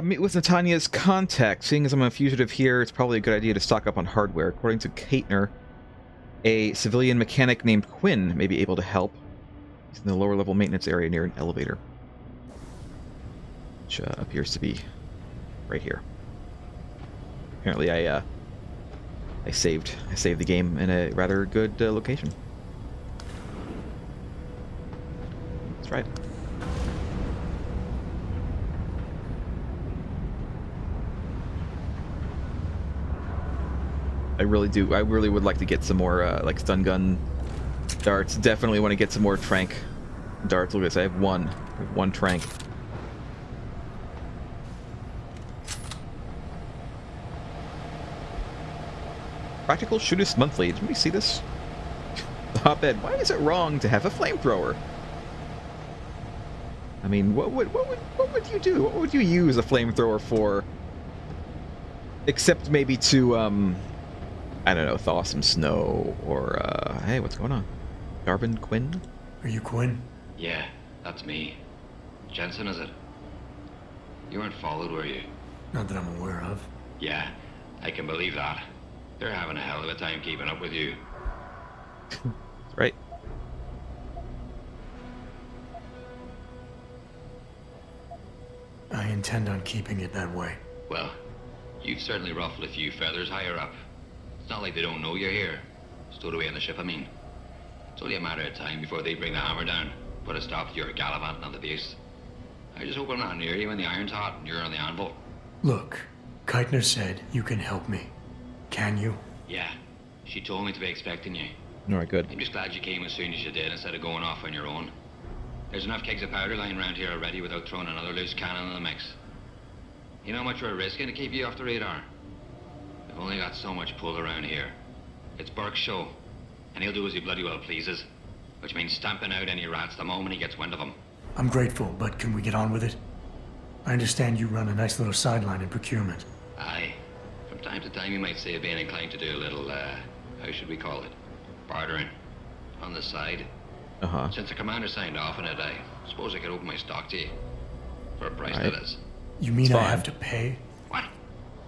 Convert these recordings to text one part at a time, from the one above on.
Meet with Natania's contact. Seeing as I'm a fugitive here, it's probably a good idea to stock up on hardware. According to Kaitner, a civilian mechanic named Quinn may be able to help. He's in the lower level maintenance area near an elevator, which appears to be right here. Apparently, I saved the game in a rather good location. That's right. I really would like to get some more like stun gun darts. Definitely want to get some more trank darts. Look at this, I have one trank. Practical Shootist Monthly. Did we see this? Op-ed. Why is it wrong to have a flamethrower? I mean, what would you do? What would you use a flamethrower for? Except maybe to I don't know, thaw some snow, or, hey, what's going on? Darvin Quinn? Are you Quinn? Yeah, that's me. Jensen, is it? You weren't followed, were you? Not that I'm aware of. Yeah, I can believe that. They're having a hell of a time keeping up with you. Right. I intend on keeping it that way. Well, you've certainly ruffled a few feathers higher up. It's not like they don't know you're here. Stowed away on the ship, I mean. It's only a matter of time before they bring the hammer down. Put a stop to your gallivanting on the base. I just hope I'm not near you when the iron's hot and you're on the anvil. Look, Kaitner said you can help me. Can you? Yeah, she told me to be expecting you. Alright, good. I'm just glad you came as soon as you did instead of going off on your own. There's enough kegs of powder lying around here already without throwing another loose cannon in the mix. You know how much we're risking to keep you off the radar? We've only got so much pull around here. It's Burke's show, and he'll do as he bloody well pleases, which means stamping out any rats the moment he gets wind of them. I'm grateful, but can we get on with it? I understand you run a nice little sideline in procurement. Aye. From time to time you might say being inclined to do a little, how should we call it? Bartering. On the side. Uh-huh. Since the commander signed off on it, I suppose I could open my stock to you. For a price, Right. that is. You mean It's I fine. have to pay? What?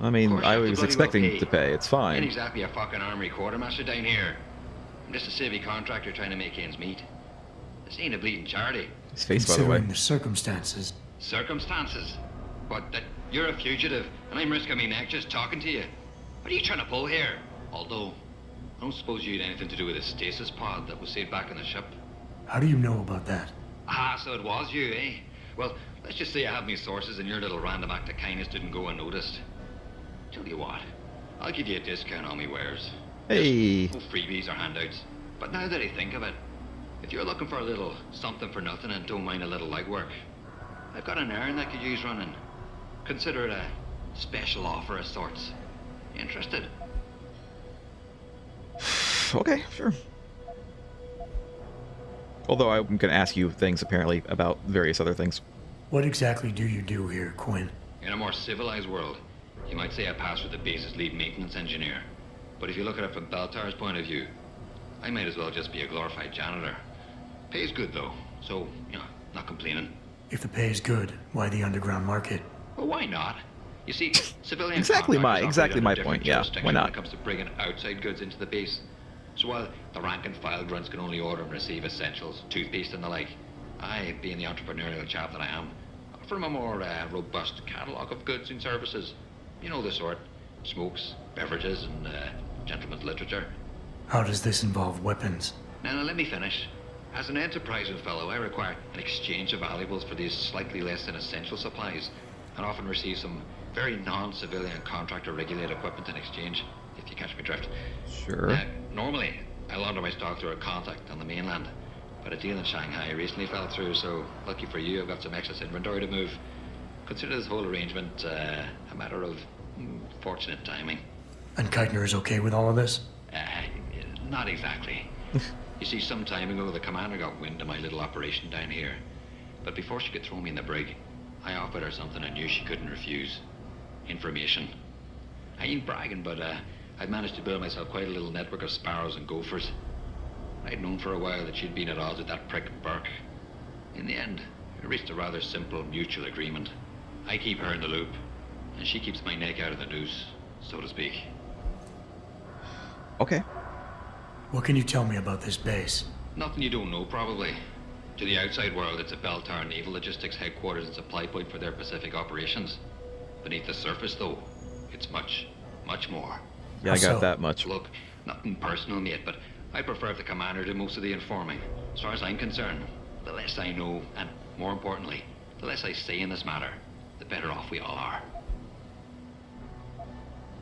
I mean, Of course, I you have to was bloody expecting well pay. to pay. It's I fine. ain't exactly a fucking armory quartermaster down here. I'm just a civvy contractor trying to make ends meet. This ain't a bleeding charity. His face, by the way. Considering the circumstances. Circumstances? What, that you're a fugitive and I'm risking my neck just talking to you? What are you trying to pull here? Although, I don't suppose you had anything to do with the stasis pod that was saved back on the ship. How do you know about that? Ah, so it was you, eh? Well, let's just say I have my sources and your little random act of kindness didn't go unnoticed. Tell you what, I'll give you a discount on me wares. Hey. Just no freebies or handouts. But now that I think of it, if you're looking for a little something for nothing and don't mind a little legwork, I've got an errand that could use running. Consider it a special offer of sorts. Interested? Okay, sure. Although I'm going to ask you things, apparently, about various other things. What exactly do you do here, Quinn? In a more civilized world, you might say I pass for the base's lead maintenance engineer. But if you look at it from Beltar's point of view, I might as well just be a glorified janitor. Pays good though, so, you know, not complaining. If the pay is good, why the underground market? Well, why not? You see, civilian Exactly my contractors operate under point, different yeah, jurisdiction why not? when it comes to bringing outside goods into the base. So while the rank and file grunts can only order and receive essentials, toothpaste and the like, I, being the entrepreneurial chap that I am, offer them a more robust catalogue of goods and services. You know the sort. Smokes, beverages, and gentleman's literature. How does this involve weapons? Now, let me finish. As an enterprising fellow, I require an exchange of valuables for these slightly less than essential supplies, and often receive some very non-civilian contractor-regulated equipment in exchange, if you catch my drift. Sure. Normally, I launder my stock through a contact on the mainland, but a deal in Shanghai recently fell through, so lucky for you, I've got some excess inventory to move. Consider this whole arrangement a matter of fortunate timing. And Kaitner is okay with all of this? Not exactly. You see, some time ago, the commander got wind of my little operation down here. But before she could throw me in the brig, I offered her something I knew she couldn't refuse. Information. I ain't bragging, but I'd managed to build myself quite a little network of sparrows and gophers. I'd known for a while that she'd been at odds with that prick Burke. In the end, we reached a rather simple mutual agreement. I keep her in the loop, and she keeps my neck out of the noose, so to speak. Okay. What can you tell me about this base? Nothing you don't know, probably. To the outside world, it's a Beltar naval logistics headquarters and supply point for their Pacific operations. Beneath the surface, though, it's much, much more. Yeah, I got So, that much. Look, nothing personal, mate, but I prefer if the commander did most of the informing. As far as I'm concerned, the less I know, and more importantly, the less I say in this matter, the better off we all are.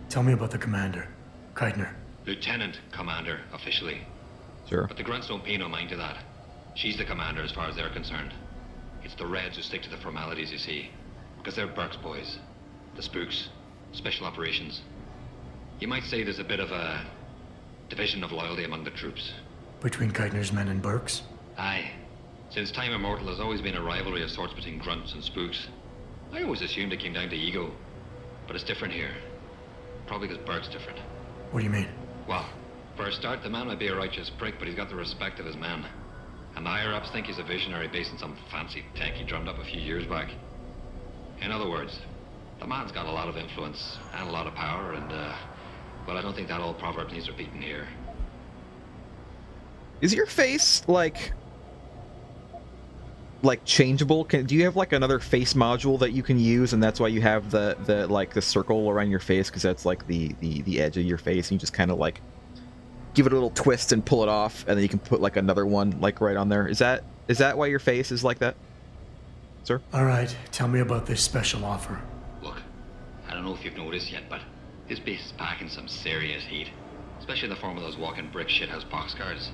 Tell me about the commander, Keitner. Lieutenant Commander, officially. Sure. But the grunts don't pay no mind to that. She's the commander as far as they're concerned. It's the Reds who stick to the formalities, you see. Because they're Burke's boys. The spooks. Special operations. You might say there's a bit of a division of loyalty among the troops. Between Keitner's men and Burke's? Aye. Since time immortal, there's always been a rivalry of sorts between grunts and spooks. I always assumed it came down to ego. But it's different here. Probably because Burke's different. What do you mean? Well, for a start, the man might be a righteous prick, but he's got the respect of his men. And the higher-ups think he's a visionary based on some fancy tech he drummed up a few years back. In other words, the man's got a lot of influence and a lot of power, and, well, I don't think that old proverb needs repeating here. Is your face, like changeable? Do you have, like, another face module that you can use, and that's why you have the circle around your face, because that's, like, the edge of your face, and you just kind of, like, give it a little twist and pull it off, and then you can put, like, another one, like, right on there. Is that why your face is like that, sir? All right, tell me about this special offer. Look, I don't know if you've noticed yet, but this base is packing some serious heat. Especially in the form of those walking brick shithouse boxcars.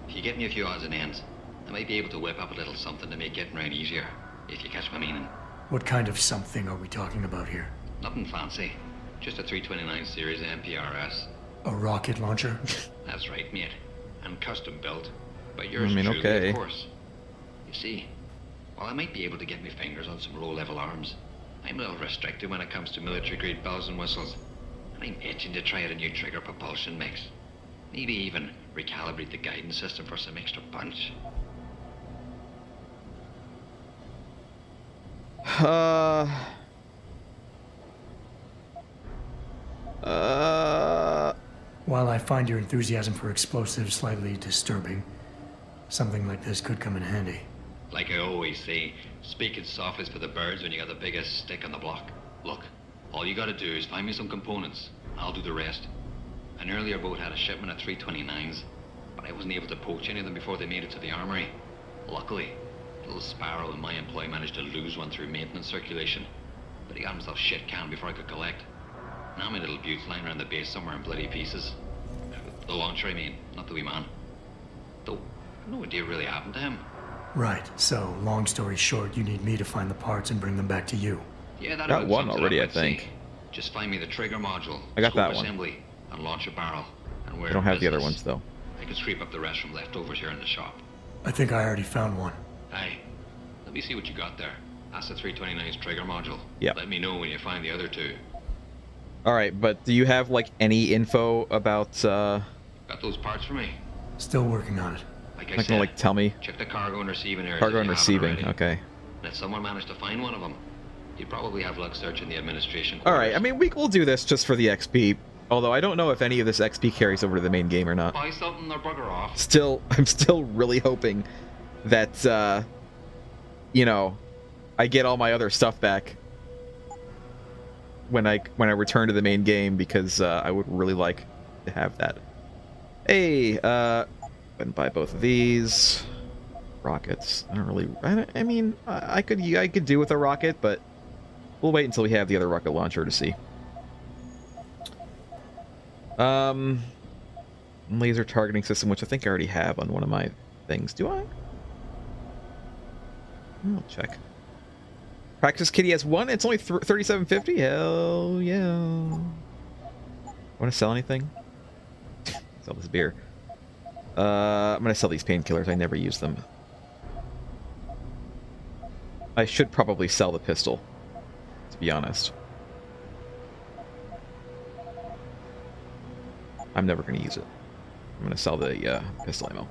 If you get me a few odds and ends, I might be able to whip up a little something to make getting around easier, if you catch my meaning. What kind of something are we talking about here? Nothing fancy. Just a 329 series MPRS. A rocket launcher? That's right, mate. And custom built. But yours I mean, truly, okay. of course. You see, while I might be able to get my fingers on some low-level arms, I'm a little restricted when it comes to military-grade bells and whistles. And I'm itching to try out a new trigger propulsion mix. Maybe even recalibrate the guidance system for some extra punch. While I find your enthusiasm for explosives slightly disturbing, something like this could come in handy. Like I always say, speaking soft is for the birds when you got the biggest stick on the block. Look, all you gotta do is find me some components. I'll do the rest. An earlier boat had a shipment of 329s, but I wasn't able to poach any of them before they made it to the armory. Luckily, little Sparrow in my employ managed to lose one through maintenance circulation, but he got himself shit canned before I could collect. Now my little bute's lying around the base somewhere in bloody pieces. The launcher, I mean, not the wee man. Though, no idea really happened to him. Right, so, long story short, you need me to find the parts and bring them back to you. Yeah, that Got about one sums it already, up, I I'd say. think. Just find me the trigger module, I got scope that one. assembly, and launch a barrel. And where I don't have the other ones, though. I can scrape up the rest from leftovers here in the shop. I think I already found one. Aye. Let me see what you got there. That's the 329's trigger module. Yep. Let me know when you find the other two. Alright, but do you have, like, any info about, Got those parts for me? Still working on it. Like I not said, gonna, like, tell me? check the cargo and receiving areas. Cargo if and you haven't receiving, already. okay. And if someone managed to find one of them, you'd probably have luck searching the administration Alright, quarters. I mean, we'll do this just for the XP. Although I don't know if any of this XP carries over to the main game or not. Buy something or bugger off. I'm still really hoping that, you know, I get all my other stuff back when I return to the main game, because I would really like to have that. Hey, and buy both of these rockets. I don't really. I mean, I could do with a rocket, but we'll wait until we have the other rocket launcher to see. Laser targeting system, which I think I already have on one of my things. Do I? I'll check. Practice Kitty has one. It's only $37.50. Hell yeah! Want to sell anything? Sell this beer. I'm gonna sell these painkillers. I never use them. I should probably sell the pistol, to be honest. I'm never gonna use it. I'm gonna sell the pistol ammo.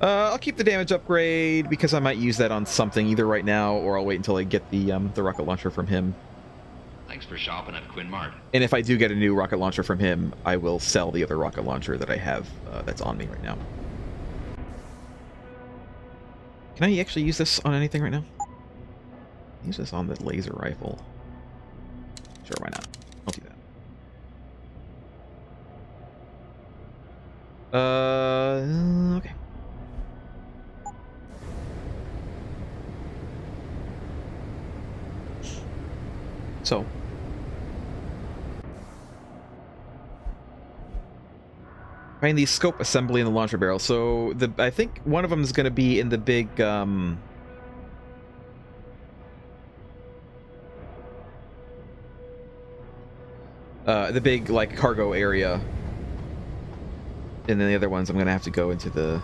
I'll keep the damage upgrade because I might use that on something either right now or I'll wait until I get the rocket launcher from him. Thanks for shopping at Quinn Mart. And if I do get a new rocket launcher from him, I will sell the other rocket launcher that I have that's on me right now. Can I actually use this on anything right now? Use this on the laser rifle. Sure, why not? I'll do that. Okay. So. Find the scope assembly in the launcher barrel. So I think one of them is going to be in the big the big like cargo area, and then the other ones I'm going to have to go into the.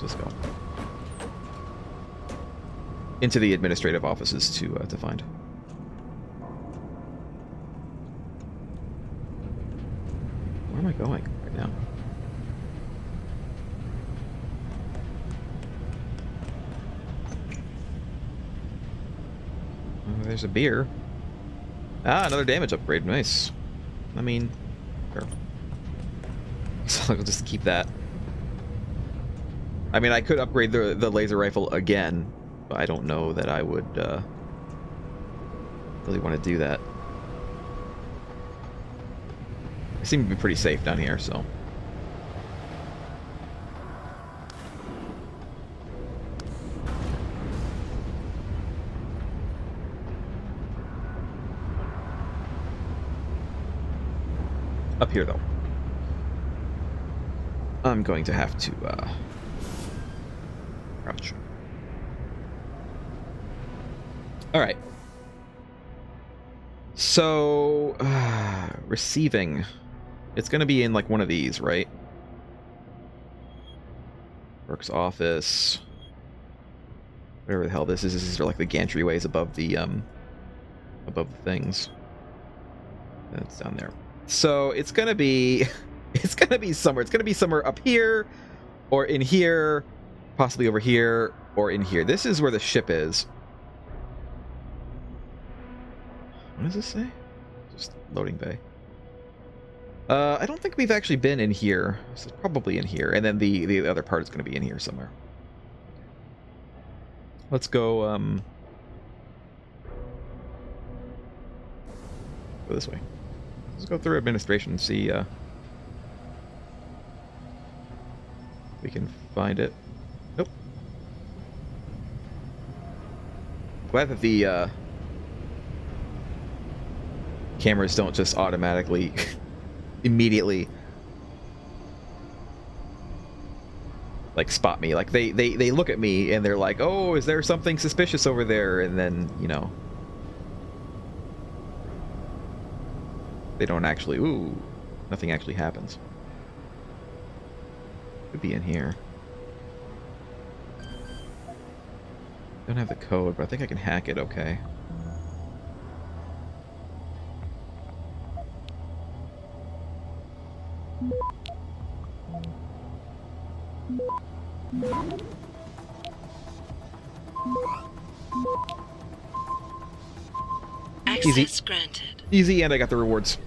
Let's go into the administrative offices to find. Where am I going right now? Oh, there's a beer. Ah, another damage upgrade. Nice. I mean, sure. So I'll just keep that. I mean, I could upgrade the laser rifle again, but I don't know that I would really want to do that. I seem to be pretty safe down here, so. Up here, though. I'm going to have to, crouch. Alright. So, receiving. It's going to be in, like, one of these, right? Works office. Whatever the hell this is. These are, like, the gantryways above the things. That's down there. So, it's going to be... It's going to be somewhere. It's going to be somewhere up here, or in here, possibly over here, or in here. This is where the ship is. What does this say? Just loading bay. I don't think we've actually been in here. So it's probably in here. And then the other part is going to be in here somewhere. Let's go, go this way. Let's go through administration and see, we can find it. Nope. Glad that the, cameras don't just automatically... immediately like spot me. Like they look at me and they're like, oh, is there something suspicious over there? And then, you know, they don't actually, ooh, nothing actually happens. Could be in here. Don't have the code, but I think I can hack it okay. Access Easy. granted. Easy, and I got the rewards.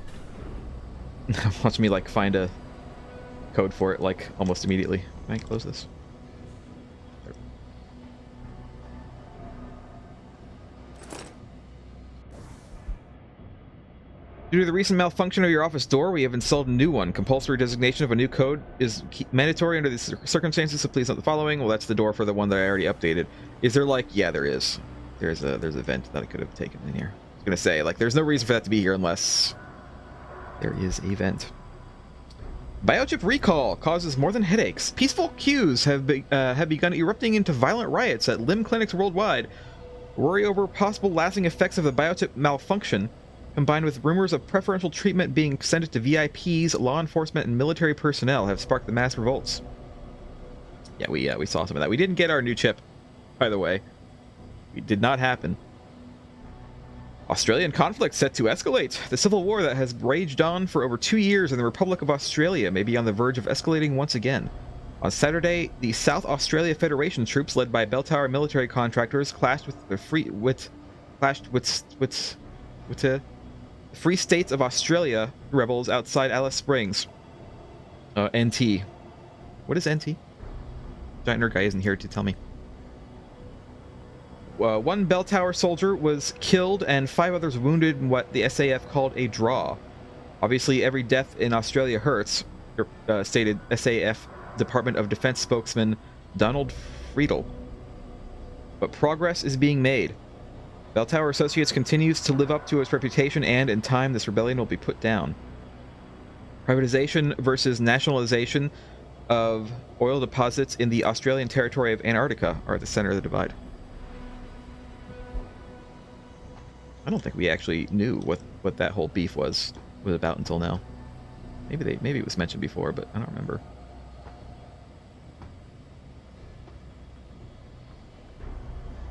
Watch me, like, find a code for it, like, almost immediately. Can I close this? Due to the recent malfunction of your office door, we have installed a new one. Compulsory designation of a new code is mandatory under these circumstances, so please note the following. Well, that's the door for the one that I already updated. Is there, like... Yeah, there is. There's a vent that I could have taken in here. I was gonna say, like, there's no reason for that to be here unless there is a vent. Biochip recall causes more than headaches. Peaceful queues have begun erupting into violent riots at limb clinics worldwide. Worry over possible lasting effects of the biochip malfunction, combined with rumors of preferential treatment being extended to VIPs, law enforcement, and military personnel, have sparked the mass revolts. Yeah, we saw some of that. We didn't get our new chip, by the way. It did not happen. Australian conflict set to escalate. The civil war that has raged on for over 2 years in the Republic of Australia may be on the verge of escalating once again. On Saturday, the South Australia Federation troops, led by bell tower military contractors, clashed with the Free States of Australia rebels outside Alice Springs. NT. What is NT? Giant nerd guy isn't here to tell me. One bell tower soldier was killed and 5 others wounded in what the SAF called a draw. Obviously, every death in Australia hurts, stated SAF Department of Defense spokesman Donald Friedel. But progress is being made. Bell Tower Associates continues to live up to its reputation, and in time this rebellion will be put down. Privatization versus nationalization of oil deposits in the Australian territory of Antarctica are at the center of the divide. I don't think we actually knew what that whole beef was about until now. Maybe it was mentioned before, but I don't remember.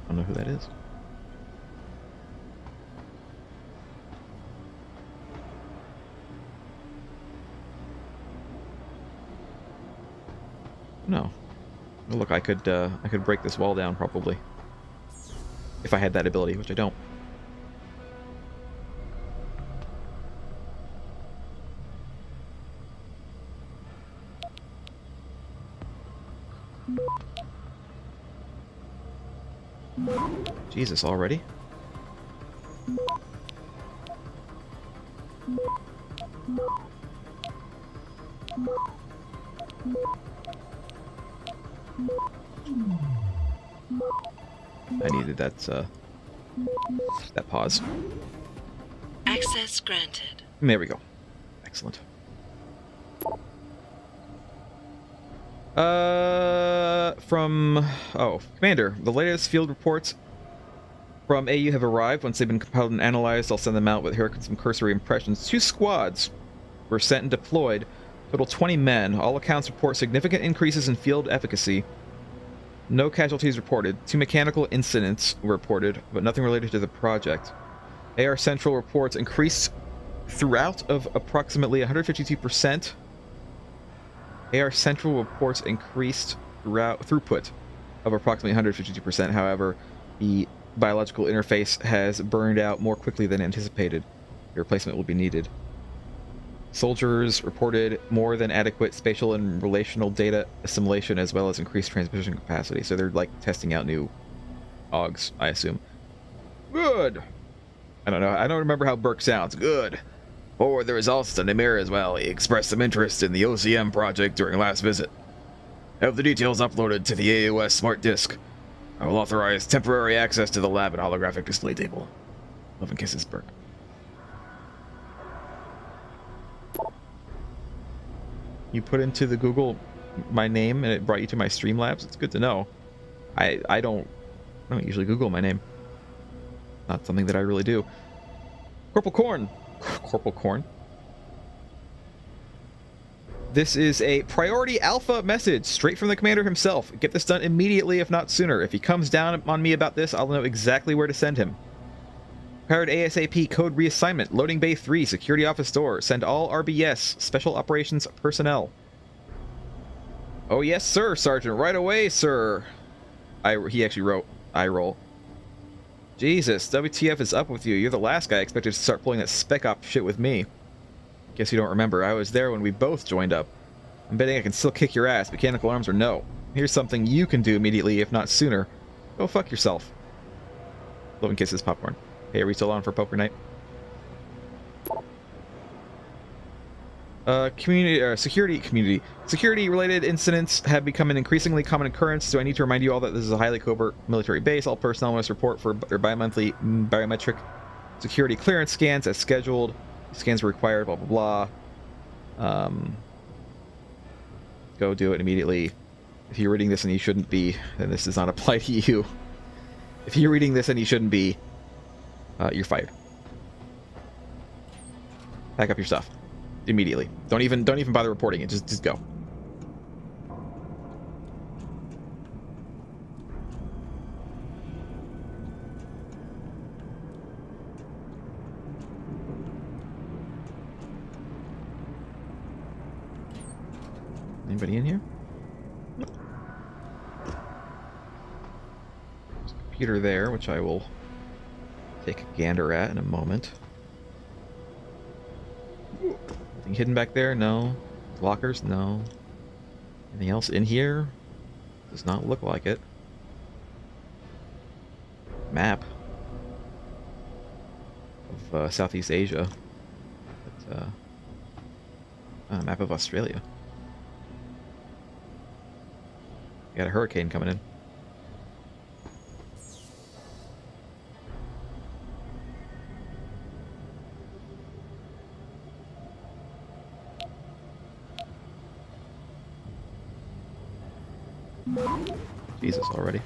I don't know who that is. No. Oh, look, I could break this wall down probably. If I had that ability, which I don't. Jesus, already? I needed that pause. Access granted. There we go. Excellent. Commander, the latest field reports from AU have arrived. Once they've been compiled and analyzed, I'll send them out with here some cursory impressions. 2 squads were sent and deployed. Total 20 men. All accounts report significant increases in field efficacy. No casualties reported. 2 mechanical incidents were reported, but nothing related to the project. AR Central reports increased throughout of approximately 152%. AR Central reports increased throughput of approximately 152%. However, the biological interface has burned out more quickly than anticipated. A replacement will be needed. Soldiers reported more than adequate spatial and relational data assimilation, as well as increased transmission capacity. So they're like testing out new AUGs, I assume. Good. I don't know. I don't remember how Burke sounds. Good. Forward the results to Namir as well. He expressed some interest in the OCM project during last visit. Have the details uploaded to the AOS smart disk. I will authorize temporary access to the lab and holographic display table. Love and kisses, Burke. You put into the Google my name and it brought you to my Streamlabs. It's good to know. I don't usually Google my name. Not something that I really do. Corporal Corn. Corporal Corn. This is a priority alpha message straight from the commander himself. Get this done immediately, if not sooner. If he comes down on me about this, I'll know exactly where to send him. Prepared ASAP code reassignment. Loading Bay 3, security office door. Send all RBS, special operations personnel. Oh yes, sir, Sergeant. Right away, sir. He actually wrote, I roll. Jesus, WTF is up with you? You're the last guy I expected to start pulling that spec op shit with me. Guess you don't remember. I was there when we both joined up. I'm betting I can still kick your ass, mechanical arms or no. Here's something you can do immediately, if not sooner. Go fuck yourself. Love and kisses, Popcorn. Hey, are we still on for poker night? Security-related incidents have become an increasingly common occurrence. Do I need to remind you all that this is a highly covert military base? All personnel must report for their bi-monthly biometric security clearance scans as scheduled. Scans are required, blah, blah, blah. Go do it immediately. If you're reading this and you shouldn't be, then this does not apply to you. If you're reading this and you shouldn't be, you're fired. Pack up your stuff. Immediately. Don't even bother reporting it. Just go. Anybody in here? Nope. There's a computer there, which I will take a gander at in a moment. Anything hidden back there? No. Lockers? No. Anything else in here? Does not look like it. Map of Southeast Asia. But, map of Australia. Got a hurricane coming in. Jesus, already.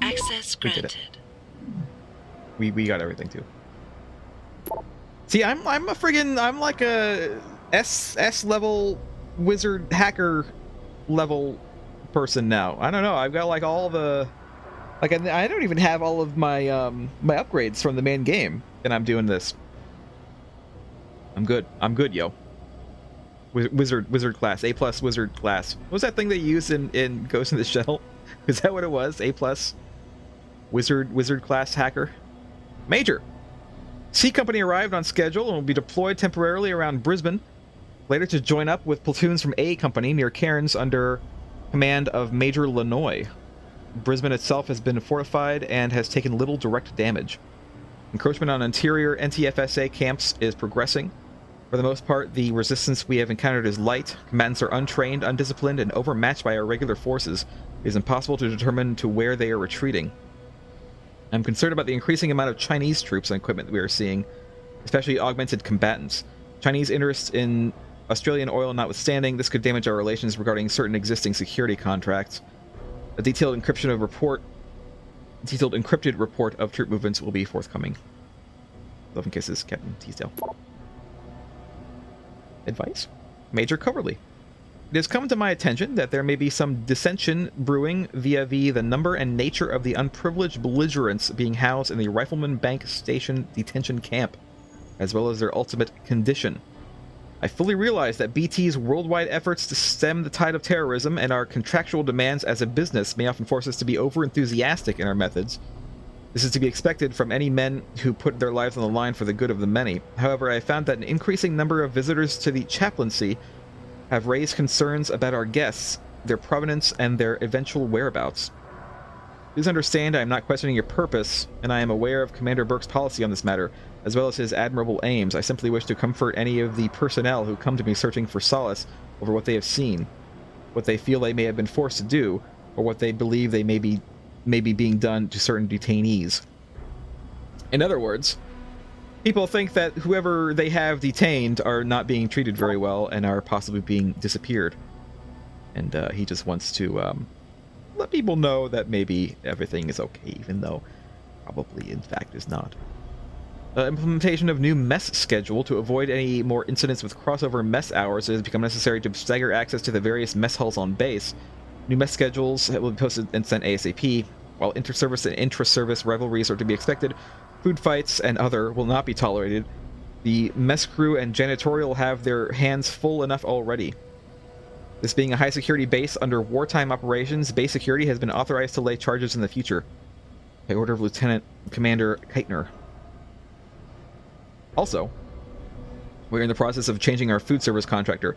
Access We did granted. it. We got everything too. See, I'm a friggin' I'm like a S level wizard hacker level person now. I don't know. I've got like all the like I don't even have all of my my upgrades from the main game, and I'm doing this. I'm good. I'm good, yo. Wizard class, A+ wizard class. What was that thing they used in Ghost in the Shell? Is that what it was? A+ wizard class hacker. Major. C Company arrived on schedule and will be deployed temporarily around Brisbane, later to join up with platoons from A Company near Cairns under command of Major Lanoy. Brisbane itself has been fortified and has taken little direct damage. Encroachment on interior NTFSA camps is progressing. For the most part, the resistance we have encountered is light. Combatants are untrained, undisciplined, and overmatched by our regular forces. It is impossible to determine to where they are retreating. I'm concerned about the increasing amount of Chinese troops and equipment we are seeing, especially augmented combatants. Chinese interest in Australian oil notwithstanding, this could damage our relations regarding certain existing security contracts. A detailed encrypted report of troop movements will be forthcoming. 11 kisses, Captain Teasdale. Advice? Major Coverley. It has come to my attention that there may be some dissension brewing vis-a-vis the number and nature of the unprivileged belligerents being housed in the Rifleman Bank Station detention camp, as well as their ultimate condition. I fully realize that BT's worldwide efforts to stem the tide of terrorism and our contractual demands as a business may often force us to be over-enthusiastic in our methods. This is to be expected from any men who put their lives on the line for the good of the many. However, I found that an increasing number of visitors to the chaplaincy have raised concerns about our guests, their provenance, and their eventual whereabouts. Please understand I am not questioning your purpose, and I am aware of Commander Burke's policy on this matter, as well as his admirable aims. I simply wish to comfort any of the personnel who come to me searching for solace over what they have seen, what they feel they may have been forced to do, or what they believe they may be being done to certain detainees. In other words, people think that whoever they have detained are not being treated very well and are possibly being disappeared. And he just wants to let people know that maybe everything is okay, even though probably in fact is not. Implementation of new mess schedule to avoid any more incidents with crossover mess hours. It has become necessary to stagger access to the various mess halls on base. New mess schedules will be posted and sent ASAP. While inter-service and intra-service rivalries are to be expected, food fights and other will not be tolerated. The mess crew and janitorial have their hands full enough already. This being a high-security base under wartime operations, base security has been authorized to lay charges in the future. By order of Lieutenant Commander Keitner. Also, we're in the process of changing our food service contractor.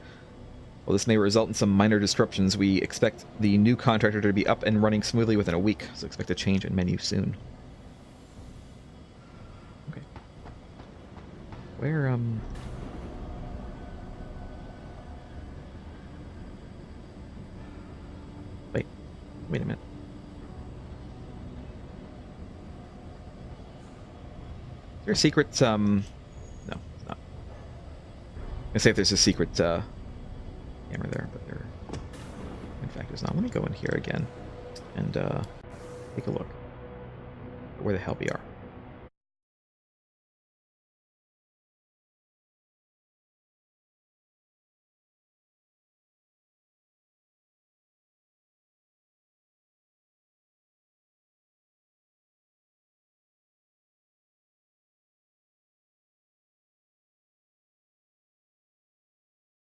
While this may result in some minor disruptions, we expect the new contractor to be up and running smoothly within a week, so expect a change in menu soon. Okay. Where, Wait a minute. Is there a secret, No, it's not. I'm gonna say if there's a secret, camera there, but there, in fact, is not. Let me go in here again and take a look at where the hell we are.